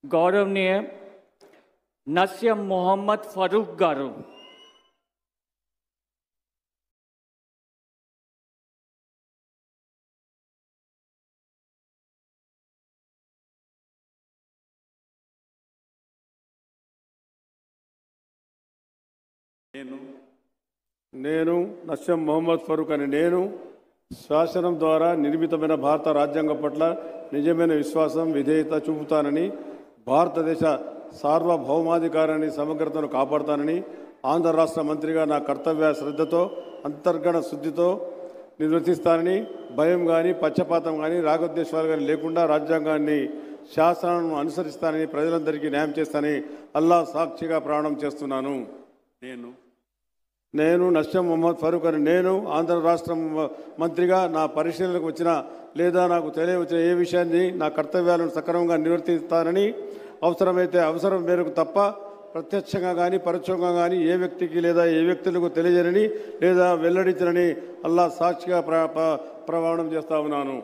గౌరవనీయ నస్యం మొహమ్మద్ ఫరూక్ గారు నేను నస్యం మొహమ్మద్ ఫరూక్ అని నేను శాసనం ద్వారా నిర్మితమైన భారత రాజ్యాంగం పట్ల నిజమైన విశ్వాసం విధేయత చూపుతానని, భారతదేశ సార్వభౌమాధికారాన్ని సమగ్రతను కాపాడుతానని, ఆంధ్ర రాష్ట్ర మంత్రిగా నా కర్తవ్య శ్రద్ధతో అంతర్గత శుద్ధితో నిర్వర్తిస్తానని, భయం కానీ పక్షపాతం కానీ రాగద్వేషాలు కానీ లేకుండా రాజ్యాంగాన్ని శాసనాలను అనుసరిస్తానని, ప్రజలందరికీ న్యాయం చేస్తానని అల్లా సాక్షిగా ప్రమాణం చేస్తున్నాను. నేను నస్యం మొహమ్మద్ ఫరూక్ అని నేను ఆంధ్ర రాష్ట్ర మంత్రిగా నా పరిశీలనకు వచ్చిన లేదా నాకు తెలియవచ్చిన ఏ విషయాన్ని నా కర్తవ్యాలను సక్రమంగా నిర్వర్తిస్తానని, అవసరమైతే అవసరం మేరకు తప్ప ప్రత్యక్షంగా కానీ పరోక్షంగా కానీ ఏ వ్యక్తికి లేదా ఏ వ్యక్తులకు తెలియజేయని లేదా వెల్లడించనని అల్లా సాక్షిగా ప్రమాణం చేస్తా ఉన్నాను.